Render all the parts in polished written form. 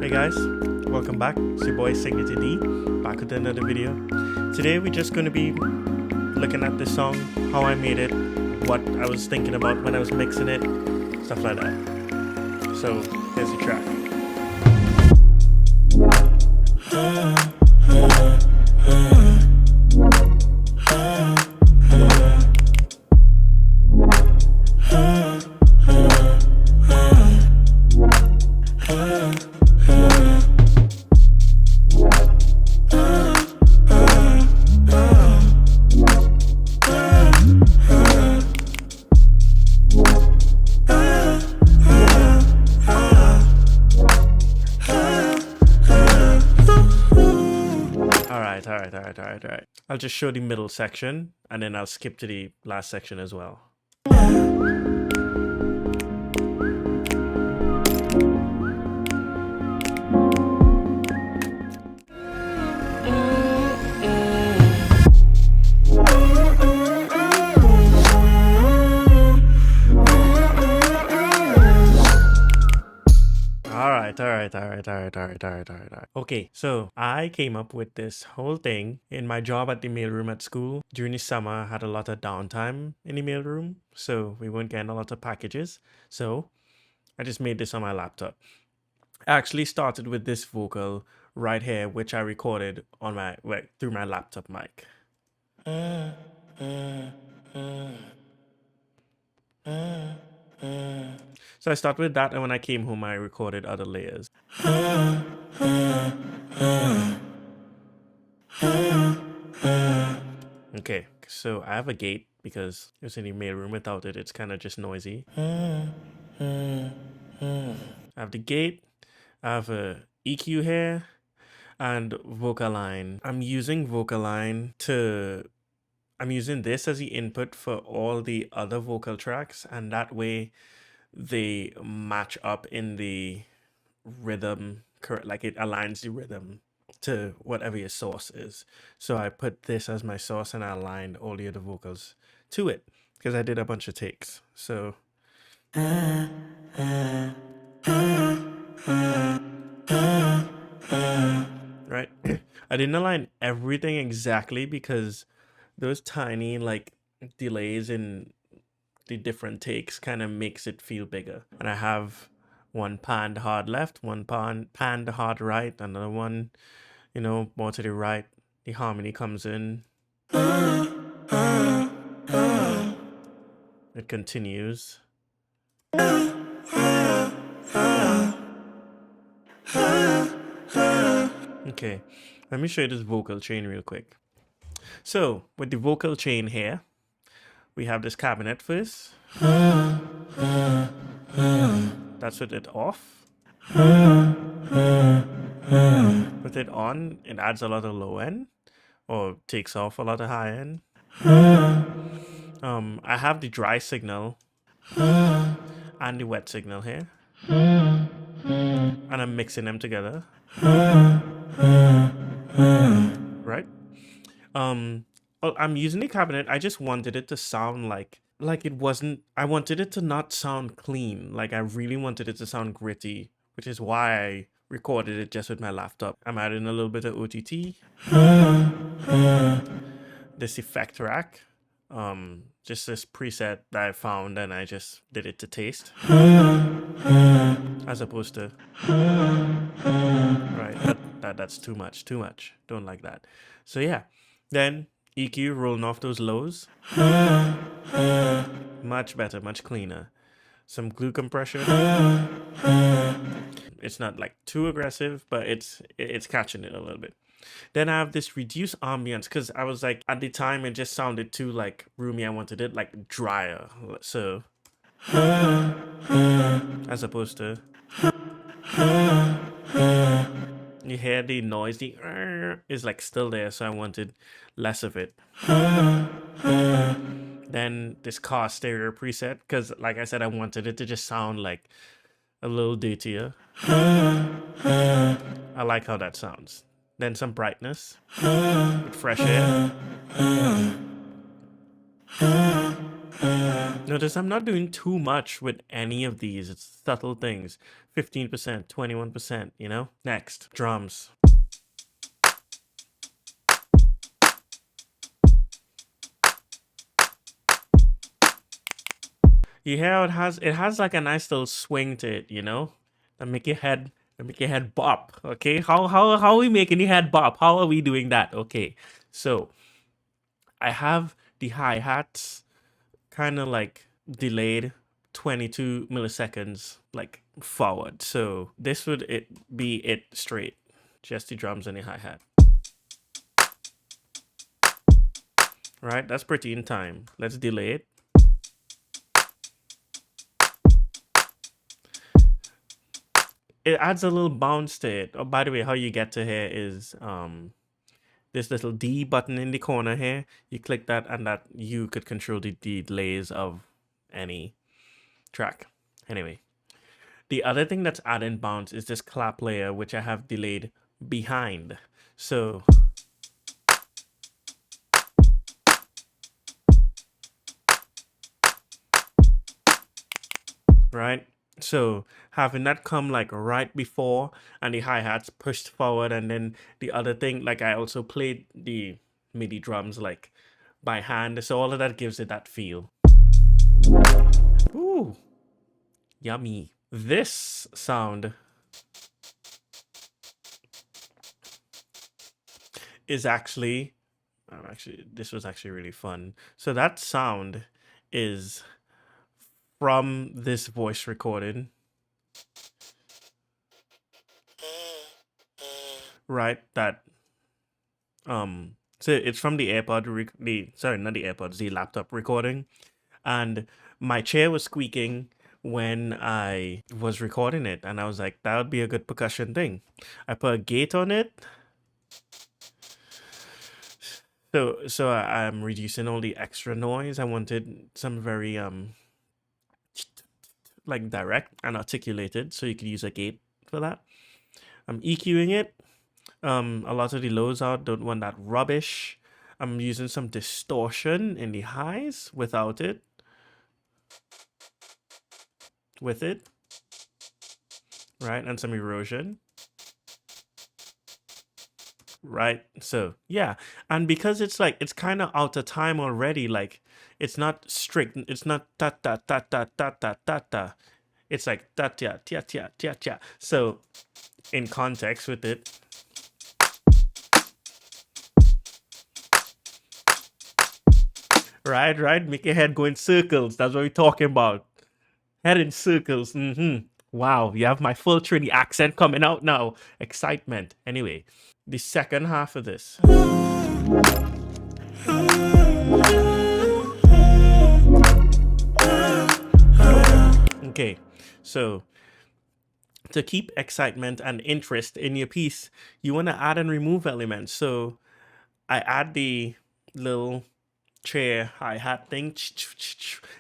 Hey guys, welcome back. It's your boy Signature D, back with another video. Today we're just going to be looking at this song, how I made it, what I was thinking about when I was mixing it, stuff like that. So here's the track. Alright. I'll just show the middle section and then I'll skip to the last section as well. Alright. Okay, so I came up with this whole thing in my job at the mailroom at school. During the summer, I had a lot of downtime in the mailroom, so we weren't getting a lot of packages. So I just made this on my laptop. I actually started with this vocal right here, which I recorded on my through my laptop mic. So I started with that, and when I came home, I recorded other layers. Okay, so I have a gate because it's in the mailroom. Without it, it's kind of just noisy. I have the gate, I have a EQ here, and vocal line. I'm using this as the input for all the other vocal tracks, and that way they match up in the rhythm, like it aligns the rhythm to whatever your source is. So I put this as my source and I aligned all the other vocals to it because I did a bunch of takes. So right. I didn't align everything exactly because those tiny like delays in the different takes kind of makes it feel bigger. And I have one panned hard left, one panned hard right, another one, more to the right. The harmony comes in. It continues. Okay, let me show you this vocal chain real quick. So with the vocal chain here, we have this cabinet first. That's with it off. With it on, it adds a lot of low end or takes off a lot of high end. I have the dry signal and the wet signal here, and I'm mixing them together. Right? I'm using the cabinet. I just wanted it to sound like it wasn't. I wanted it to not sound clean. Like I really wanted it to sound gritty, which is why I recorded it just with my laptop. I'm adding a little bit of OTT. This effect rack. Just this preset that I found and I just did it to taste. As opposed to right, that's too much. Don't like that. So yeah. Then EQ rolling off those lows. Much better, much cleaner. Some glue compression. It's not like too aggressive, but it's catching it a little bit. Then I have this reduced ambience because I was like, at the time it just sounded too like roomy. I wanted it like drier. So as opposed to you hear the noise, the is like still there, so I wanted less of it. Then this car stereo preset, because like I said, I wanted it to just sound like a little dirtier. I like how that sounds. Then some brightness with fresh air. Notice I'm not doing too much with any of these. It's subtle things. 15%, 21%, you know? Next, drums. You hear how it has like a nice little swing to it, you know? That make your head bop. Okay? How are we making your head bop? How are we doing that? Okay. So I have the hi-hats kind of like delayed 22 milliseconds like forward. So this would be it straight. Just the drums and the hi-hat. Right? That's pretty in time. Let's delay it. It adds a little bounce to it. Oh, by the way, how you get to here is this little D button in the corner here. You click that and that you could control the delays of any track. Anyway, the other thing that's adding bounce is this clap layer, which I have delayed behind. So right? So having that come like right before and the hi-hats pushed forward, and then the other thing, like I also played the MIDI drums like by hand. So all of that gives it that feel. Ooh, yummy. This sound is actually this was actually really fun. So that sound is from this voice recording. Right? That so it's from the not the AirPods, the laptop recording. And my chair was squeaking when I was recording it, and I was like, that would be a good percussion thing. I put a gate on it. So I'm reducing all the extra noise. I wanted some very like direct and articulated, so you could use a gate for that. I'm EQing it. A lot of the lows out, don't want that rubbish. I'm using some distortion in the highs without it. With it. Right? And some erosion. Right? So yeah. And because it's like it's kind of out of time already, like it's not strict, it's not ta ta ta ta ta ta ta ta. It's like ta ta ta ta ta ta. So in context with it, right, make your head go in circles. That's what we're talking about. Head in circles. Wow, you have my full Trini accent coming out now. Excitement. Anyway, the second half of this. Okay, so to keep excitement and interest in your piece, you want to add and remove elements. So I add the little chair hi-hat thing,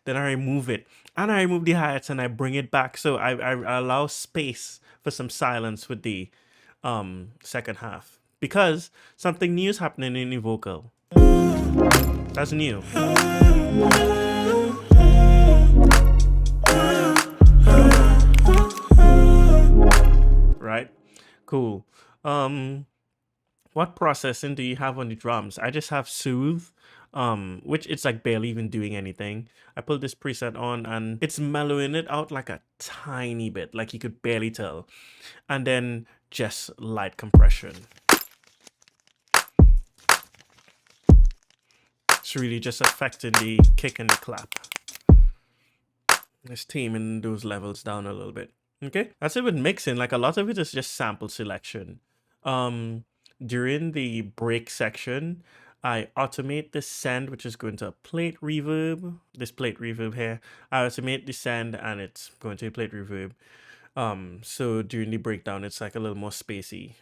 then I remove it. And I remove the hi-hats and I bring it back. So I allow space for some silence with the second half. Because something new is happening in the vocal. That's new. Right? Cool. What processing do you have on the drums? I just have soothe, which it's like barely even doing anything. I put this preset on and it's mellowing it out like a tiny bit, like you could barely tell. And then just light compression. It's really just affecting the kick and the clap. It's taming those levels down a little bit. Okay, that's it with mixing. Like a lot of it is just sample selection. During the break section, I automate the send, which is going to a plate reverb. This plate reverb here, I automate the send, and it's going to a plate reverb. So during the breakdown, it's like a little more spacey,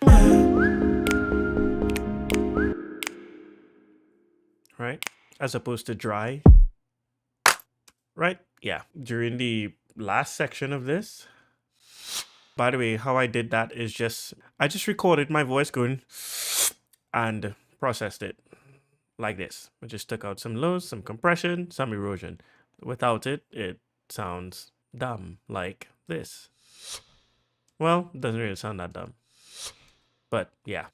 right? As opposed to dry, right? Yeah. During the last section of this. By the way, how I did that is I just recorded my voice going and processed it like this. I just took out some lows, some compression, some erosion. Without it, it sounds dumb, like this. Well, it doesn't really sound that dumb. But yeah,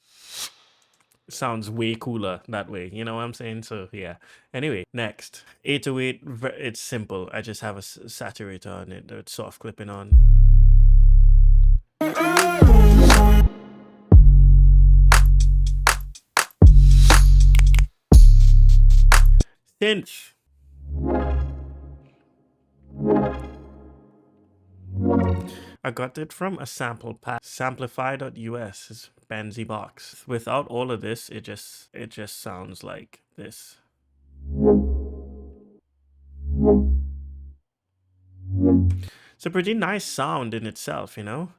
it sounds way cooler that way. You know what I'm saying? So yeah. Anyway, next. 808, it's simple. I just have a saturator on it. It's soft clipping on. Synth. I got it from a sample pack. Samplify.us is Benzie box. Without all of this, it just sounds like this. It's a pretty nice sound in itself, you know?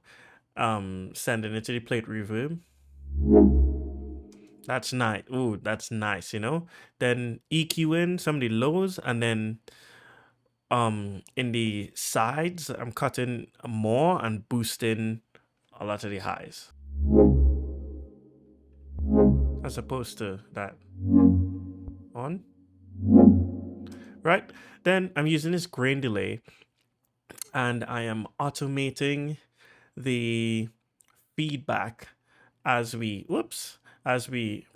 Sending it to the plate reverb. That's nice. Ooh, that's nice, you know? Then EQing some of the lows, and then in the sides, I'm cutting more and boosting a lot of the highs. As opposed to that. On. Right? Then I'm using this grain delay, and I am automating the feedback as we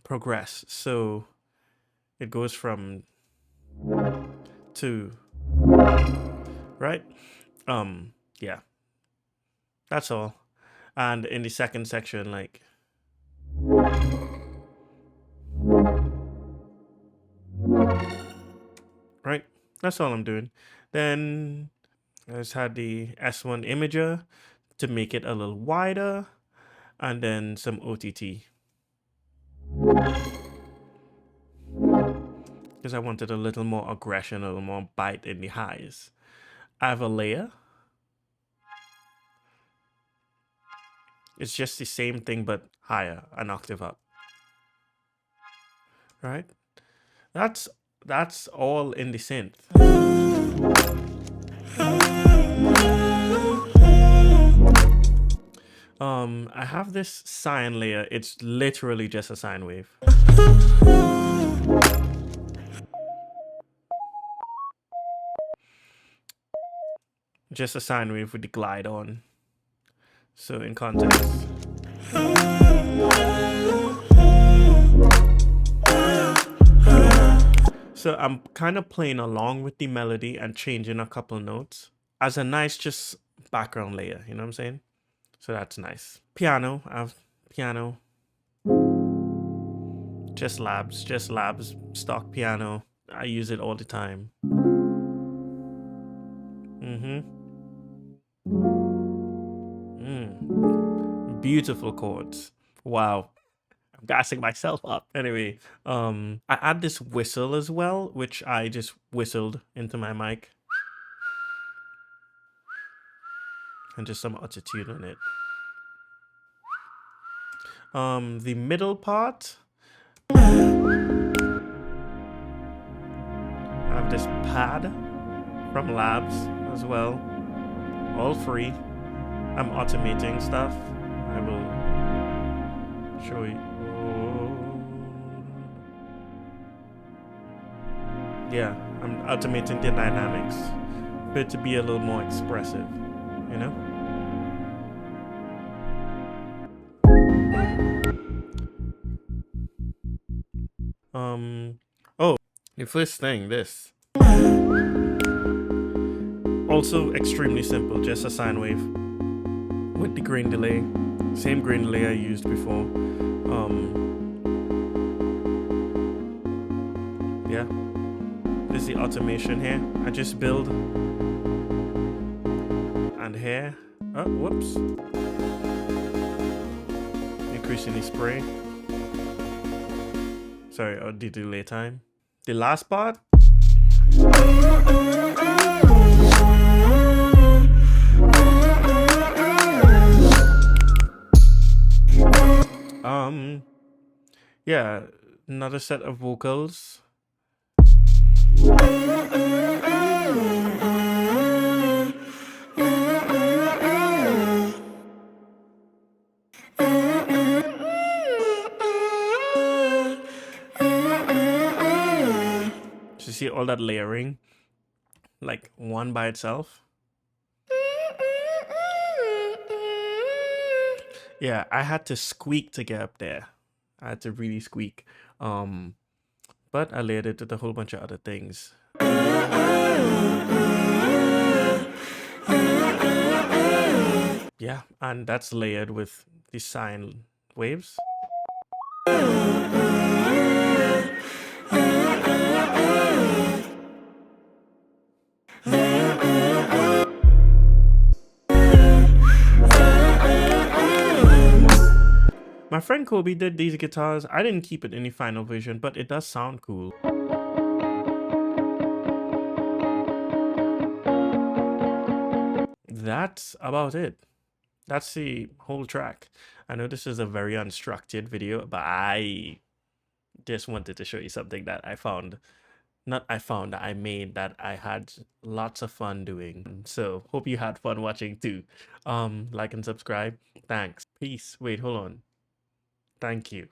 progress. So it goes from to right. Yeah, that's all. And in the second section, like right, that's all I'm doing. Then I just had the S1 imager to make it a little wider, and then some OTT because I wanted a little more aggression, a little more bite in the highs. I have a layer. It's just the same thing but higher, an octave up. Right? That's all in the synth. I have this sine layer. It's literally just a sine wave. Just a sine wave with the glide on. So in context. So I'm kind of playing along with the melody and changing a couple notes as a nice just background layer, you know what I'm saying? So that's nice. Piano, I have piano. Just labs, stock piano. I use it all the time. Beautiful chords. Wow. I'm gassing myself up. Anyway, I add this whistle as well, which I just whistled into my mic. And just some attitude on it. The middle part, I have this pad from Labs as well. All free. I'm automating stuff. I will show you. Yeah, I'm automating the dynamics for it to be a little more expressive, you know? Oh, the first thing, this. Also extremely simple, just a sine wave with the grain delay. Same grain delay I used before. Yeah. This is the automation here. I just build. And here. Oh, whoops. Increasing the spray. Sorry, the delay time. The last part. Yeah, another set of vocals. So you see all that layering. like one by itself. Yeah, I had to squeak to get up there. I had to really squeak. But I layered it with a whole bunch of other things. Yeah, and that's layered with the sine waves. My friend Kobe did these guitars. I didn't keep it in the final version, but it does sound cool. That's about it. That's the whole track. I know this is a very unstructured video, but I just wanted to show you something that I found. Not I found, that I made, that I had lots of fun doing. So hope you had fun watching too. Like and subscribe. Thanks. Peace. Wait, hold on. Thank you.